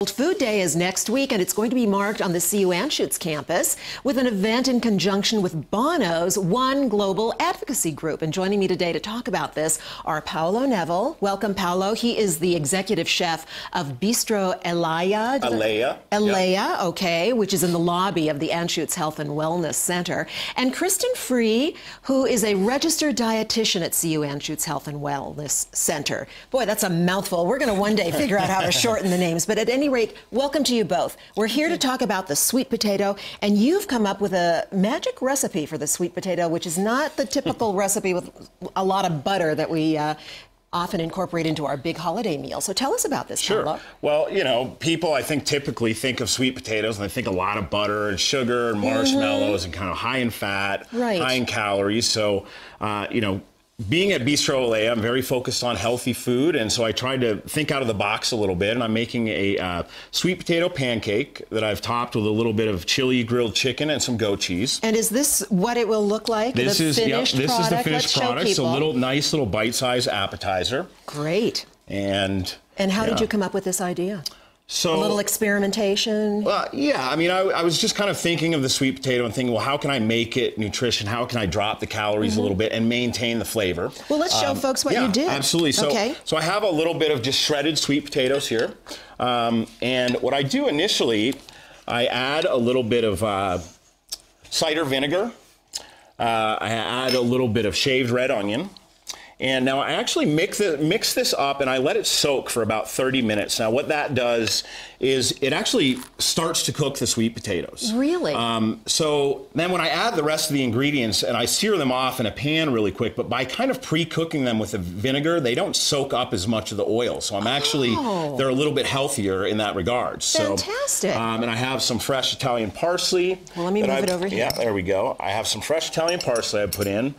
World Food Day is next week, and it's going to be marked on the CU Anschutz campus with an event in conjunction with Bono's One Global Advocacy Group. And joining me today to talk about this are Paolo Neville. Welcome, Paolo. He is the executive chef of Bistro Elea. Elea, okay, which is in the lobby of the Anschutz Health and Wellness Center. And Kristen Frei, who is a registered dietitian at CU Anschutz Health and Wellness Center. Boy, that's a mouthful. We're going to one day figure out how to shorten the names, but at any rate, welcome to you both. We're here to talk about the sweet potato, and you've come up with a magic recipe for the sweet potato, which is not the typical recipe with a lot of butter that we often incorporate into our big holiday meal. So tell us about this, Sure. Paolo. Well, you know, people I think typically think of sweet potatoes and they think a lot of butter and sugar and marshmallows and kind of high in fat, high in calories. So, you know, being at Bistro Elea, I'm very focused on healthy food, and so I tried to think out of the box a little bit, and I'm making a sweet potato pancake that I've topped with a little bit of chili grilled chicken and some goat cheese. And is this what it will look like? This is the finished product. It's a nice little bite-sized appetizer. Great. And how did you come up with this idea? So, a little experimentation? Yeah, I mean, I was just kind of thinking of the sweet potato and thinking, well, how can I make it nutrition? How can I drop the calories a little bit and maintain the flavor? Well, let's show folks what you did. Absolutely. So I have a little bit of just shredded sweet potatoes here. And what I do initially, I add a little bit of cider vinegar. I add a little bit of shaved red onion. And now I actually mix this up and I let it soak for about 30 minutes. Now what that does is it actually starts to cook the sweet potatoes. Really? So then when I add the rest of the ingredients and I sear them off in a pan really quick, but by kind of pre-cooking them with the vinegar, they don't soak up as much of the oil. So I'm actually, they're a little bit healthier in that regard. Fantastic. So, and I have some fresh Italian parsley. Well, let me move it over here. Yeah, there we go. I have some fresh Italian parsley I put in.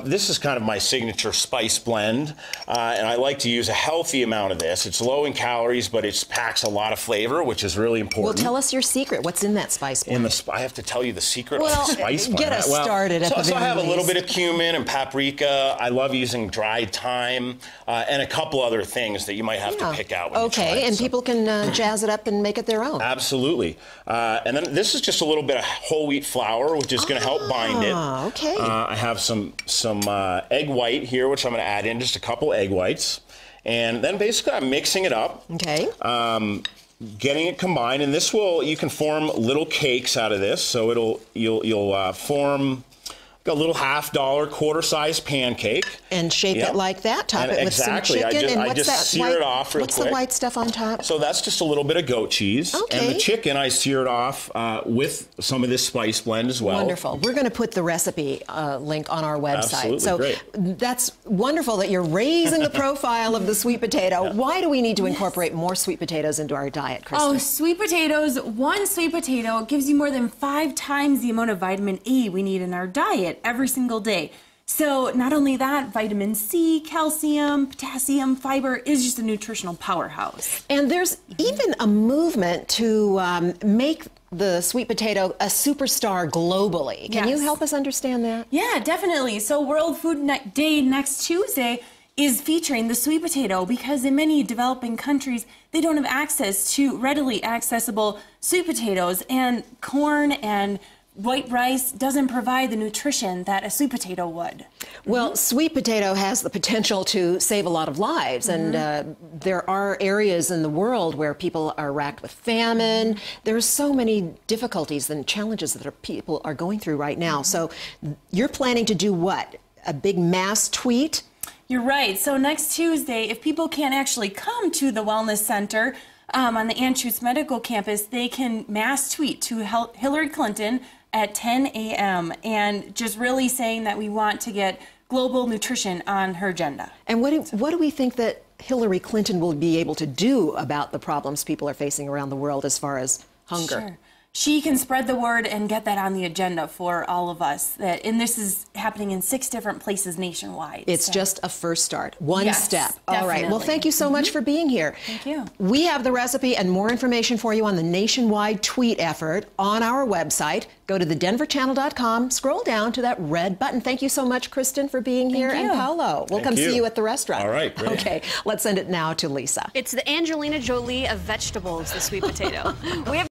This is kind of my signature spice blend, and I like to use a healthy amount of this. It's low in calories, but it packs a lot of flavor, which is really important. Well, tell us your secret. What's in that spice blend? I have to tell you the secret of the spice blend. Get us started at the very So I have a little bit of cumin and paprika. I love using dried thyme and a couple other things that you might have to pick out when you try it. And people can jazz it up and make it their own. Absolutely. And then this is just a little bit of whole wheat flour, which is going to help bind it. Okay. I have some egg white here, which I'm going to add in just a couple egg whites. And then basically I'm mixing it up. Okay. Getting it combined, and you can form little cakes out of this. So you'll form a little $1/2 quarter-sized pancake. And shape it like that, top it with some chicken. I just sear it off real quick. What's the white stuff on top? So that's just a little bit of goat cheese. Okay. And the chicken, I sear it off with some of this spice blend as well. Wonderful. We're going to put the recipe link on our website. Absolutely, great. That's wonderful that you're raising the profile of the sweet potato. Yeah. Why do we need to incorporate more sweet potatoes into our diet, Kristen? Oh, sweet potatoes. One sweet potato gives you more than 5 times the amount of vitamin E we need in our diet every single day. So not only that, vitamin C, calcium, potassium, fiber is just a nutritional powerhouse. And there's even a movement to make the sweet potato a superstar globally. Can you help us understand that? Yeah, definitely. So World Food Day next Tuesday is featuring the sweet potato because in many developing countries, they don't have access to readily accessible sweet potatoes, and corn and white rice doesn't provide the nutrition that a sweet potato would. Well, sweet potato has the potential to save a lot of lives, and there are areas in the world where people are racked with famine. There's so many difficulties and challenges that people are going through right now. So you're planning to do what? A big mass tweet? You're right. So next Tuesday, if people can't actually come to the Wellness Center on the Anschutz Medical Campus, they can mass tweet to Hillary Clinton at 10 a.m. and just really saying that we want to get global nutrition on her agenda. And what do we think that Hillary Clinton will be able to do about the problems people are facing around the world as far as hunger? Sure. she can spread the word and get that on the agenda for all of us. And this is happening in 6 different places nationwide. It's just a first start, one step. All right. Well, definitely. thank you so much for being here. Thank you. We have the recipe and more information for you on the nationwide tweet effort on our website. Go to thedenverchannel.com, scroll down to that red button. Thank you so much, Kristen, for being here. And Paolo, we'll come see you at the restaurant. All right, great. Okay, let's send it now to Lisa. It's the Angelina Jolie of vegetables, the sweet potato. We have